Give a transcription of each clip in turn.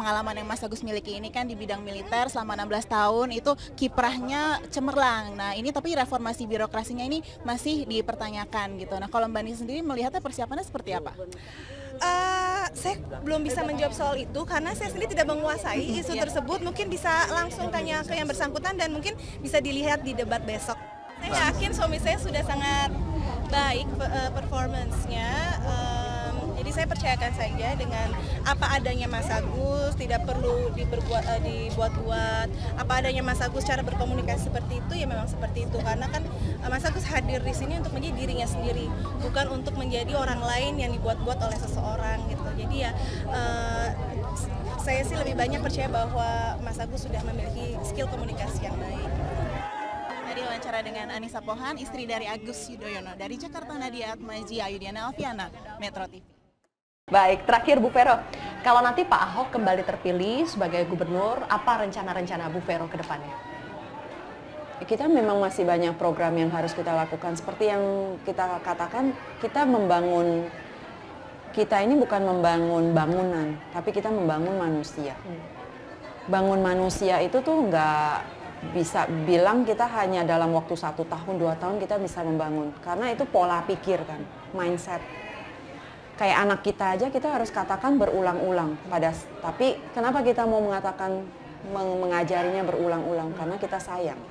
pengalaman yang Mas Agus miliki ini kan di bidang militer selama 16 tahun itu kiprahnya cemerlang. Nah ini tapi reformasi birokrasinya ini masih dipertanyakan gitu. Nah kalau Mbak Nini sendiri melihatnya persiapannya seperti apa? Saya belum bisa menjawab soal itu karena saya sendiri tidak menguasai isu tersebut. Mungkin bisa langsung tanya ke yang bersangkutan dan mungkin bisa dilihat di debat besok. Saya yakin suami saya sudah sangat baik performance-nya. Jadi saya percayakan saja dengan apa adanya Mas Agus, tidak perlu dibuat-buat. Apa adanya Mas Agus, cara berkomunikasi seperti itu ya memang seperti itu. Karena kan Mas Agus hadir di sini untuk menjadi dirinya sendiri, bukan untuk menjadi orang lain yang dibuat-buat oleh seseorang gitu. Jadi ya saya sih lebih banyak percaya bahwa Mas Agus sudah memiliki skill komunikasi yang baik. Tadi wawancara dengan Anissa Pohan, istri dari Agus Yudhoyono. Dari Jakarta, Nadia Atmaji, Ayudiana Alfiana, Metro TV. Baik, terakhir Bu Vero, kalau nanti Pak Ahok kembali terpilih sebagai gubernur, apa rencana-rencana Bu Vero ke depannya? Kita memang masih banyak program yang harus kita lakukan. Seperti yang kita katakan, kita ini bukan membangun bangunan, tapi kita membangun manusia. Bangun manusia itu tuh nggak bisa bilang kita hanya dalam waktu 1 tahun, 2 tahun kita bisa membangun. Karena itu pola pikir kan, mindset. Kayak anak kita aja kita harus katakan berulang-ulang. Tapi kenapa kita mau mengajarinya berulang-ulang? Karena kita sayang.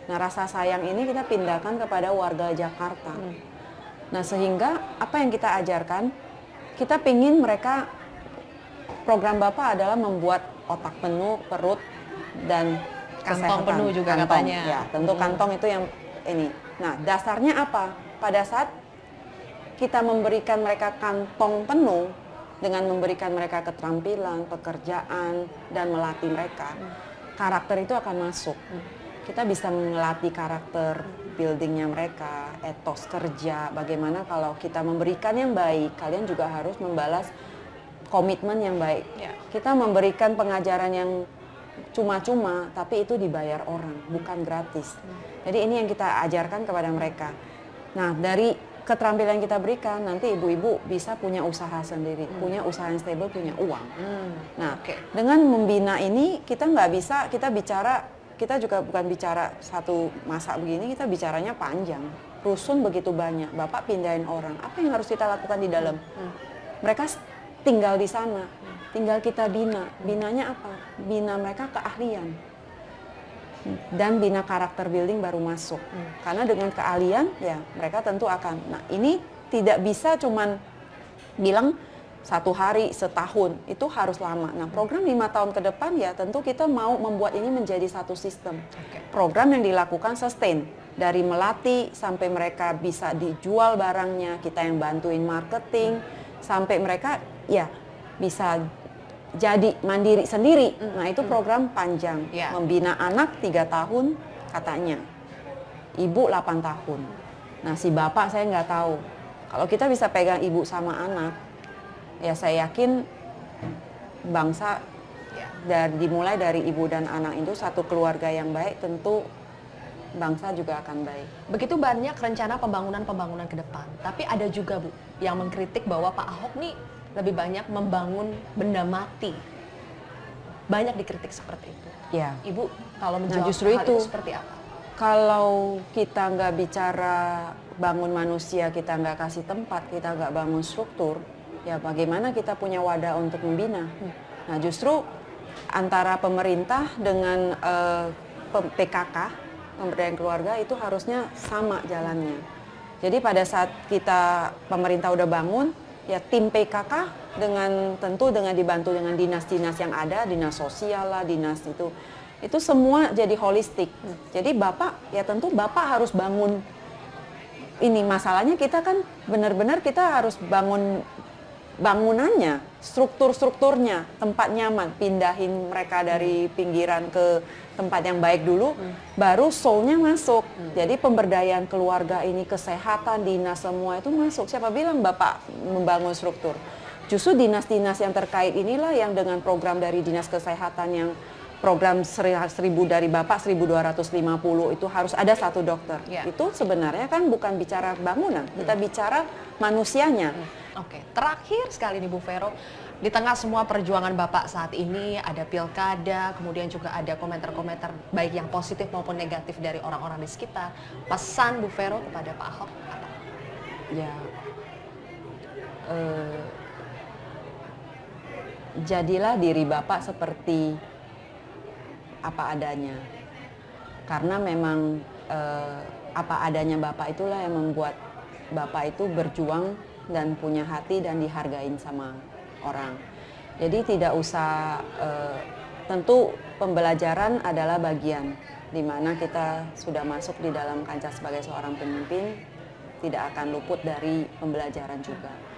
Nah rasa sayang ini kita pindahkan kepada warga Jakarta. Nah sehingga apa yang kita ajarkan, kita pingin mereka, program Bapak adalah membuat otak penuh, perut, dan Kantong kesehatan. penuh juga kantong, katanya. Ya, tentu kantong itu yang ini. Nah, dasarnya apa? Pada saat kita memberikan mereka kantong penuh dengan memberikan mereka keterampilan, pekerjaan, dan melatih mereka, karakter itu akan masuk. Kita bisa melatih karakter buildingnya mereka, etos kerja, bagaimana kalau kita memberikan yang baik, kalian juga harus membalas komitmen yang baik. Kita memberikan pengajaran yang cuma-cuma, tapi itu dibayar orang, bukan gratis. Jadi ini yang kita ajarkan kepada mereka. Nah, dari keterampilan yang kita berikan, nanti ibu-ibu bisa punya usaha sendiri, punya usaha yang stable, punya uang. Nah, dengan membina ini, kita nggak bisa, kita juga bukan bicara satu masa begini, kita bicaranya panjang. Rusun begitu banyak, Bapak pindahin orang, apa yang harus kita lakukan di dalam? Mereka tinggal di sana. Tinggal kita bina. Binanya apa? Bina mereka keahlian. Dan bina karakter building baru masuk. Karena dengan keahlian, ya mereka tentu akan. Nah ini tidak bisa cuman bilang 1 hari, setahun. Itu harus lama. Nah program 5 tahun ke depan ya tentu kita mau membuat ini menjadi satu sistem. Program yang dilakukan sustain. Dari melatih sampai mereka bisa dijual barangnya, kita yang bantuin marketing, sampai mereka ya bisa jadi mandiri sendiri. Nah itu program panjang. Membina anak 3 tahun katanya, ibu 8 tahun. Nah si bapak saya nggak tahu. Kalau kita bisa pegang ibu sama anak, ya saya yakin bangsa dimulai dari ibu dan anak itu satu keluarga yang baik, tentu bangsa juga akan baik. Begitu banyak rencana pembangunan ke depan, tapi ada juga Bu yang mengkritik bahwa Pak Ahok nih lebih banyak membangun benda mati. Banyak dikritik seperti itu. Ya. Ibu kalau menjawab justru hal itu seperti apa? Kalau kita nggak bicara bangun manusia, kita nggak kasih tempat, kita nggak bangun struktur, ya bagaimana kita punya wadah untuk membina? Nah justru antara pemerintah dengan PKK, pemberdayaan keluarga itu harusnya sama jalannya. Jadi pada saat pemerintah udah bangun, ya tim PKK tentu dengan dibantu dengan dinas-dinas yang ada, dinas sosial lah, dinas itu semua jadi holistik. Jadi Bapak ya tentu Bapak harus bangun ini. Masalahnya kita kan benar-benar kita harus bangun bangunannya, strukturnya, tempat nyaman, pindahin mereka dari pinggiran ke tempat yang baik dulu, baru soul-nya masuk. Jadi pemberdayaan keluarga ini, kesehatan, dinas semua itu masuk. Siapa bilang Bapak membangun struktur? Justru dinas-dinas yang terkait inilah yang dengan program dari Dinas Kesehatan yang program 1000 dari Bapak 1250 itu harus ada 1 dokter. Itu sebenarnya kan bukan bicara bangunan, kita bicara manusianya. Oke, terakhir sekali nih Bu Vero, Di tengah semua perjuangan Bapak saat ini, ada pilkada, kemudian juga ada komentar-komentar baik yang positif maupun negatif dari orang-orang di sekitar. Pesan Bu Vero kepada Pak Ahok apa? Ya, jadilah diri Bapak seperti apa adanya. Karena memang apa adanya Bapak itulah yang membuat Bapak itu berjuang dan punya hati dan dihargain sama orang. Jadi tidak usah, tentu pembelajaran adalah bagian di mana kita sudah masuk di dalam kancah sebagai seorang pemimpin, tidak akan luput dari pembelajaran juga.